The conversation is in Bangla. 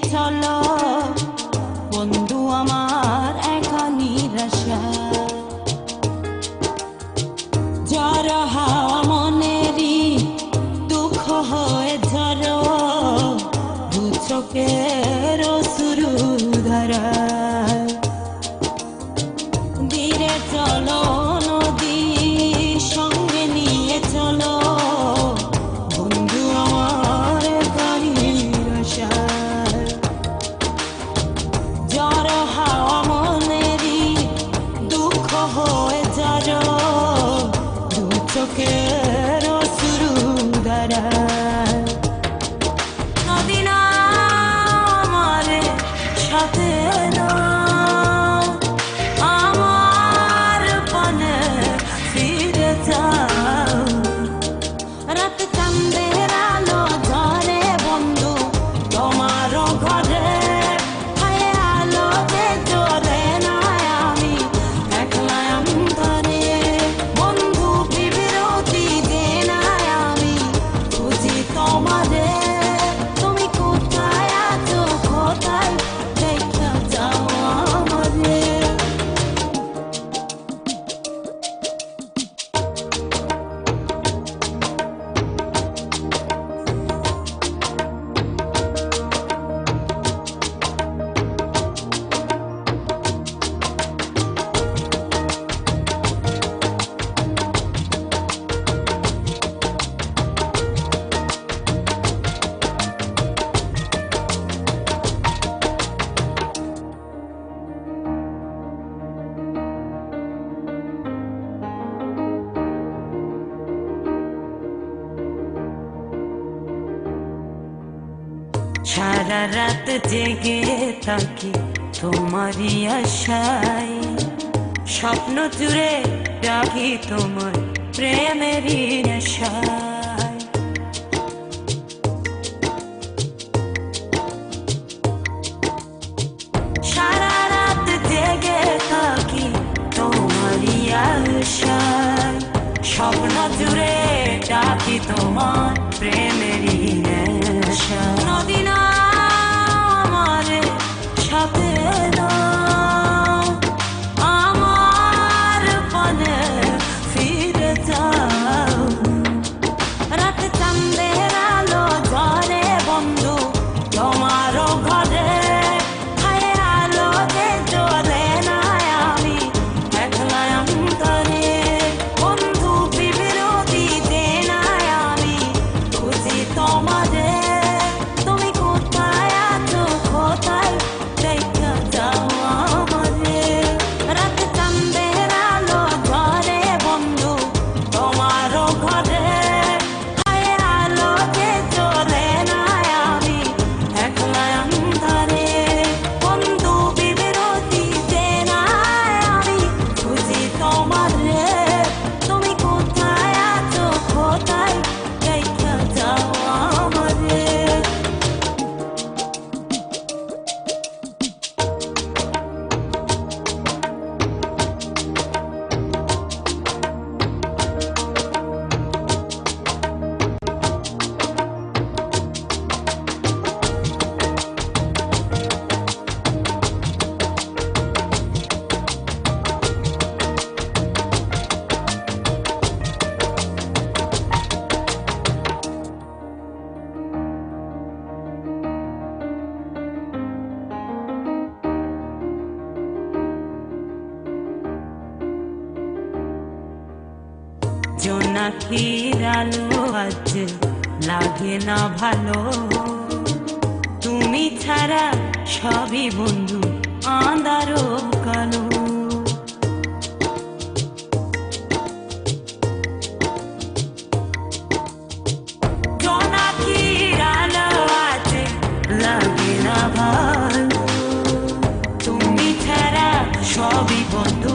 চলো বন্ধু আমার একা নিরাশা ঝড় হাওয়া মনেরই দুঃখ হয়ে ঝড় দু চোখের অশ্রু ধারা ধীরে চলো নদী সঙ্গে নিয়ে চলো বন্ধু আমার একা নিরাশা ঝড় হাওয়া মনেরই দুঃখ হয়ে ঝড় দু চোখের অশ্রু ধারা নদী না আমার সাথে না আমার পানে ফিরে যাও রাত চাঁদের আলো ঝরে বন্ধু তোমারও ঘরে হায় আলো যে জ্বলে না আমি একলা অন্ধকারে বন্ধু বিরতি দে না আমি খুঁজি তোমারে তুমি কোথায় আছো কোথায় দেখা যাও আমারে সারা রাত জেগে থাকি তোমারই আশায় স্বপ্ন জুড়ে রাখি তোমার প্রেমেরই নেশায় সারা রাত জেগে থাকি তোমারই আশায় স্বপ্ন জুড়ে রাখি তোমার প্রেমেরই নেশা নদী না আমার সাথে না আমার পানে ফিরে যাও রাত চাঁদের আলো ঝরে বন্ধু তোমারও ঘরে হায় আলো যে জ্বলে না আমি একলা অন্ধকারে বন্ধু বিরতি দে না আমি খুঁজি তোমারে তুমি কোথায় আছো কোথায় দেখা যাও আমারে রাত চাঁদের আলো ঝরে বন্ধু তোমারও ঘরে হায় আলো যে জ্বলে না আমি একলা অন্ধকারে বন্ধু বিরতি দে না আমি খুঁজি তোমারে তুমি কোথায় আছো কোথায় দেখা যাও আমারে জোনাকির আলো আজ লাগে না ভালো তুমি ছাড়া সবই বন্ধু আঁধারো কালো জোনাকির আলো আজ লাগে না ভালো তুমি ছাড়া সবই বন্ধু